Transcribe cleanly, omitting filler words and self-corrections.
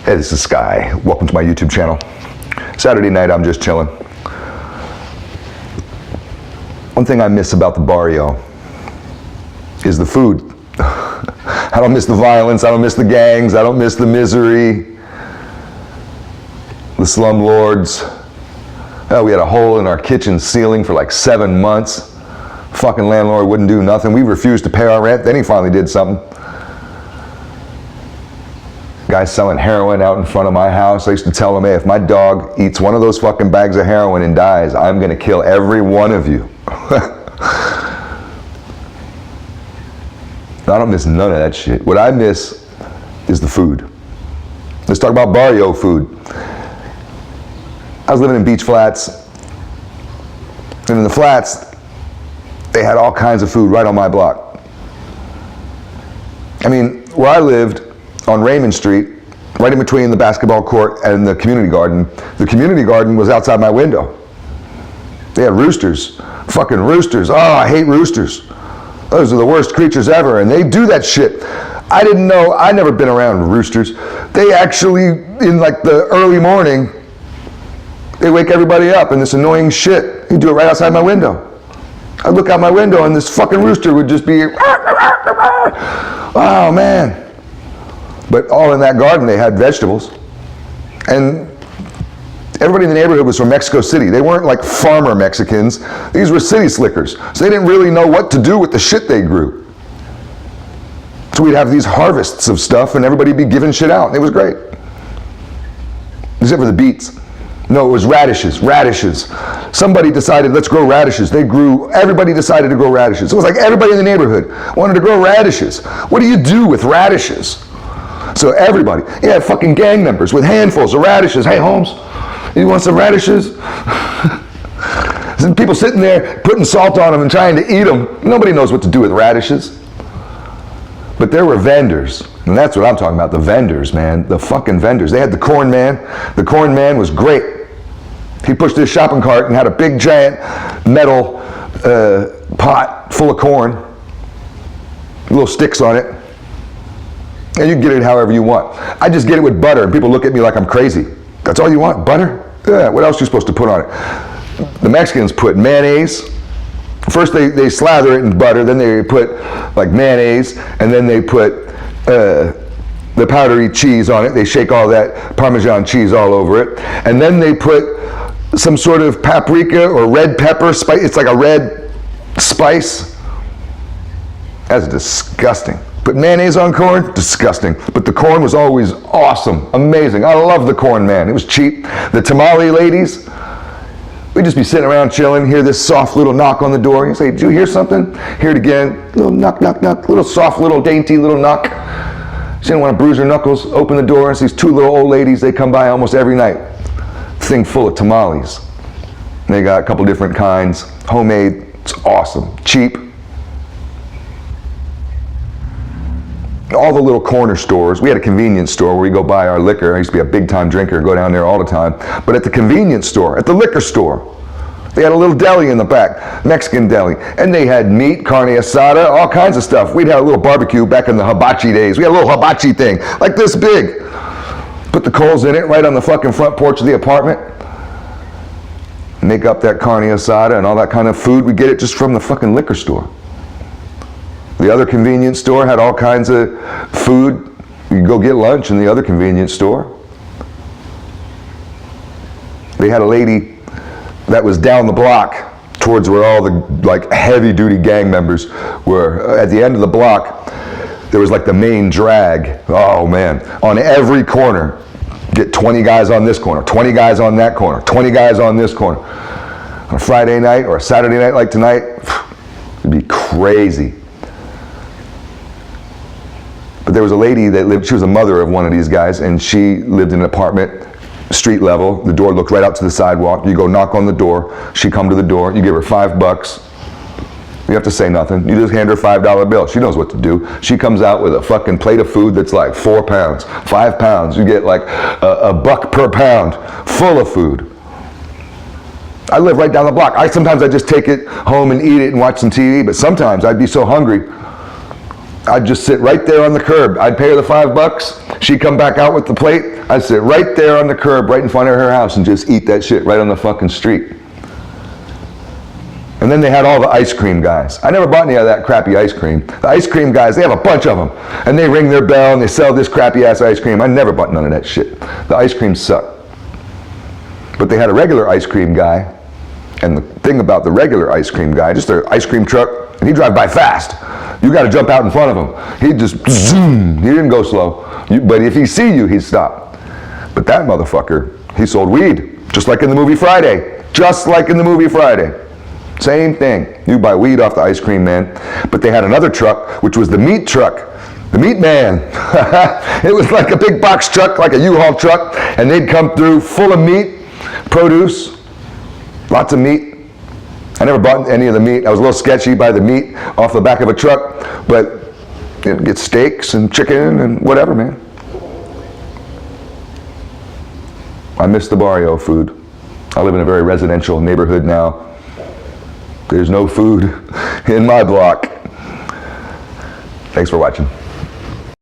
Hey, this is Sky. Welcome to my YouTube channel. Saturday night, I'm just chilling. One thing I miss about the Barrio is the food. I don't miss the violence, I don't miss the gangs, I don't miss the misery, the slumlords. We had a hole in our kitchen ceiling for like 7 months. Fucking landlord wouldn't do nothing. We refused to pay our rent, then he finally did something. Guys selling heroin out in front of my house. I used to tell him, hey, if my dog eats one of those fucking bags of heroin and dies, I'm gonna kill every one of you. I don't miss none of that shit. What I miss is the food. Let's talk about Barrio food. I was living in Beach Flats, and in the flats, they had all kinds of food right on my block. I mean, where I lived, on Raymond Street, right in between the basketball court and the community garden was outside my window. They had roosters, fucking roosters. Oh, I hate roosters. Those are the worst creatures ever, and they do that shit. I didn't know, I never been around roosters. They actually, in like the early morning, they wake everybody up and this annoying shit. They do it right outside my window. I'd look out my window and this fucking rooster would just be, oh man. But all in that garden, they had vegetables. And everybody in the neighborhood was from Mexico City. They weren't like farmer Mexicans. These were city slickers. So they didn't really know what to do with the shit they grew. So we'd have these harvests of stuff and everybody'd be giving shit out. And it was great. Except for the beets. No, it was radishes. Somebody decided, let's grow radishes. Everybody decided to grow radishes. It was like everybody in the neighborhood wanted to grow radishes. What do you do with radishes? So everybody, yeah, fucking gang members with handfuls of radishes. Hey, Holmes, you want some radishes? People sitting there putting salt on them and trying to eat them. Nobody knows what to do with radishes. But there were vendors, and that's what I'm talking about, the vendors, man, the fucking vendors. They had the corn man. The corn man was great. He pushed his shopping cart and had a big giant metal pot full of corn, little sticks on it. And you can get it however you want. I just get it with butter, and people look at me like I'm crazy. That's all you want, butter? Yeah, what else are you supposed to put on it? The Mexicans put mayonnaise. First they slather it in butter, then they put like mayonnaise, and then they put the powdery cheese on it. They shake all that Parmesan cheese all over it. And then they put some sort of paprika or red pepper spice. It's like a red spice. That's disgusting. Put mayonnaise on corn? Disgusting. But the corn was always awesome, amazing. I love the corn man. It was cheap. The tamale ladies, we'd just be sitting around chilling, hear this soft little knock on the door. You say, did you hear something? Hear it again. Little knock, knock, knock. Little soft, little dainty little knock. She didn't want to bruise her knuckles. Open the door, and these two little old ladies, they come by almost every night. Thing full of tamales. They got a couple different kinds. Homemade. It's awesome. Cheap. All the little corner stores. We had a convenience store where we go buy our liquor. I used to be a big time drinker, go down there all the time. But at the convenience store, at the liquor store, they had a little deli in the back, Mexican deli. And they had meat, carne asada, all kinds of stuff. We'd have a little barbecue back in the hibachi days. We had a little hibachi thing, like this big. Put the coals in it right on the fucking front porch of the apartment. Make up that carne asada and all that kind of food. We get it just from the fucking liquor store. The other convenience store had all kinds of food. You could go get lunch in the other convenience store. They had a lady that was down the block towards where all the like heavy duty gang members were. At the end of the block, there was like the main drag. Oh man, on every corner, get 20 guys on this corner, 20 guys on that corner, 20 guys on this corner. On a Friday night or a Saturday night like tonight, it'd be crazy. But there was a lady that lived, she was a mother of one of these guys, and she lived in an apartment, street level. The door looked right out to the sidewalk. You go knock on the door, she come to the door, you give her $5. You have to say nothing. You just hand her a $5 bill. She knows what to do. She comes out with a fucking plate of food that's like 4 pounds, 5 pounds. You get like a buck per pound full of food. I live right down the block. Sometimes I just take it home and eat it and watch some TV, but sometimes I'd be so hungry I'd just sit right there on the curb. I'd pay her the $5. She'd come back out with the plate. I'd sit right there on the curb, right in front of her house, and just eat that shit right on the fucking street. And then they had all the ice cream guys. I never bought any of that crappy ice cream. The ice cream guys, they have a bunch of them. And they ring their bell and they sell this crappy ass ice cream. I never bought none of that shit. The ice cream sucked. But they had a regular ice cream guy. And the thing about the regular ice cream guy, just an ice cream truck, and he'd drive by fast. You got to jump out in front of him. He'd just zoom. He didn't go slow. But if he see you, he'd stop. But that motherfucker, he sold weed. Just like in the movie Friday. Just like in the movie Friday. Same thing. You buy weed off the ice cream man. But they had another truck, which was the meat truck. The meat man. It was like a big box truck, like a U-Haul truck. And they'd come through full of meat, produce, lots of meat. I never bought any of the meat. I was a little sketchy by the meat off the back of a truck. But you know, get steaks and chicken and whatever, man. I miss the Barrio food. I live in a very residential neighborhood now. There's no food in my block. Thanks for watching.